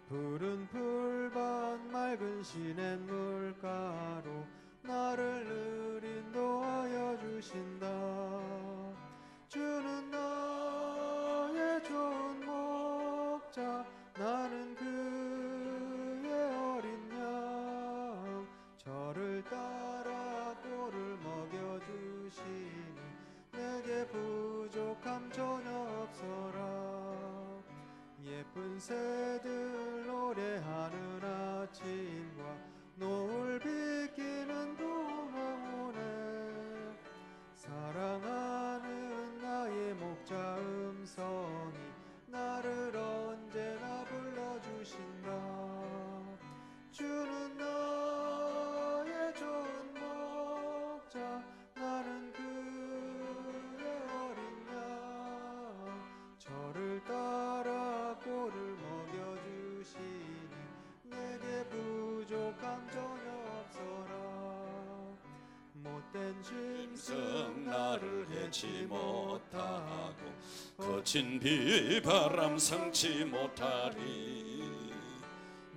푸른 풀밭 맑은 시냇 물가로 나를 늘 인도하여 주신다. 주는 나의 좋은 목자, 나는 그의 어린 양. 저를 따라 꼴을 먹여주시니 내게 부족함 전혀 없어라. 예쁜 새들 노래하는 아침과 노을 비키는 동화오네. 사랑하는 나의 목자 음성이 나를 언제나 불러주신다. 주는 나의 좋은 목자, 나는 그의 어린 양. 저를 따라 꼴을 먹여주시니 내게 부족함 전혀 없어라. 못된 짐승 나를 해치 못하고 거친 비바람 상치 못하리.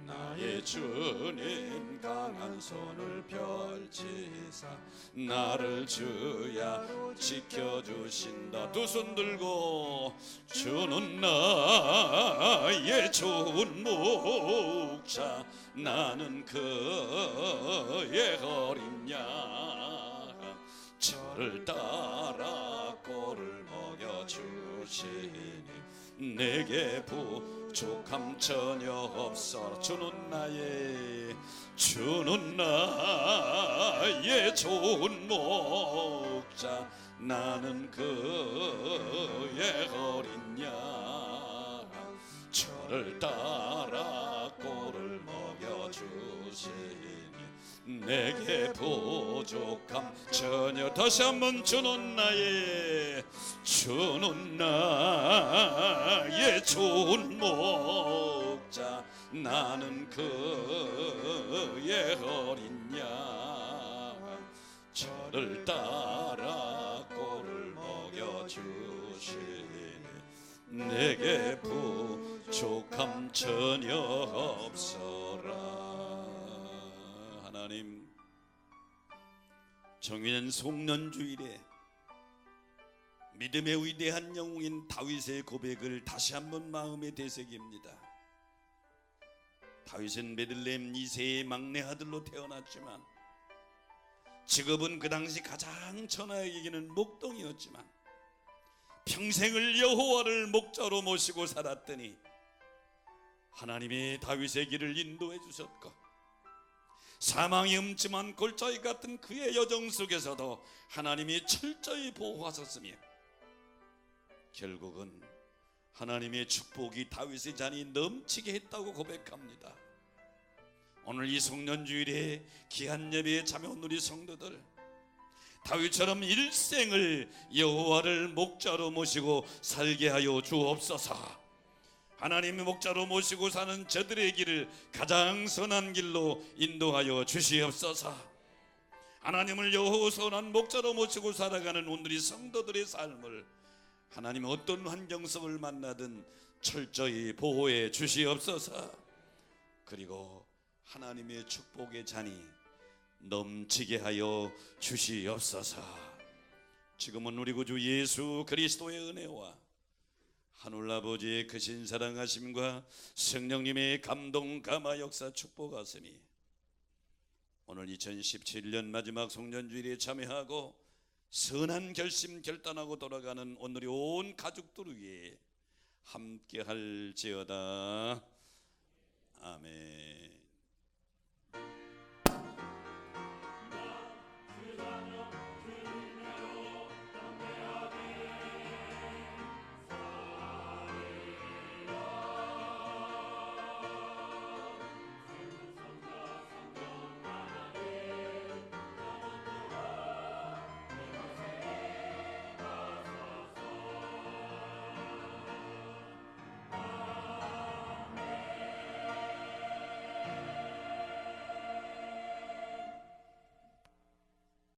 나의 주님 강한 손을 펼치사 나를 주야로 지켜주신다. 두 손 들고 주는 나의 좋은 목자, 나는 그의 어린 양. 저를 따라 꼴을 먹여주시니 내게 부족함 전혀 없어. 주는 나의 좋은 목자, 나는 그의 어린 양. 저를 따라 꼴을 먹여주시니 내게 부족함 전혀. 다시 한번 주는 나의 좋은 목자, 나는 그의 어린 양. 저를 따라 꼴을 먹여주시니 내게 부족함 전혀 없어라. 하나님, 정의는 송년주일에 믿음의 위대한 영웅인 다윗의 고백을 다시 한번 마음에 되새깁니다. 다윗은 베들레헴 2세의 막내 아들로 태어났지만 직업은 그 당시 가장 천하에게는 목동이었지만 평생을 여호와를 목자로 모시고 살았더니 하나님이 다윗의 길을 인도해 주셨고 사망이 음침한 골짜기 같은 그의 여정 속에서도 하나님이 철저히 보호하셨으며 결국은 하나님의 축복이 다윗의 잔이 넘치게 했다고 고백합니다. 오늘 이 송년주일에 귀한 예배에 참여한 우리 성도들, 다윗처럼 일생을 여호와를 목자로 모시고 살게 하여 주옵소서. 하나님의 목자로 모시고 사는 저들의 길을 가장 선한 길로 인도하여 주시옵소서. 하나님을 여호선한 목자로 모시고 살아가는 오늘의 성도들의 삶을 하나님 어떤 환경 속을 만나든 철저히 보호해 주시옵소서. 그리고 하나님의 축복의 잔이 넘치게 하여 주시옵소서. 지금은 우리 구주 예수 그리스도의 은혜와 하늘아버지의 크신 사랑하심과 성령님의 감동 감화 역사 축복하시니 오늘 2017년 마지막 송년주일에 참여하고 선한 결심 결단하고 돌아가는 오늘의 온 가족들 위해 함께 할지어다. 아멘.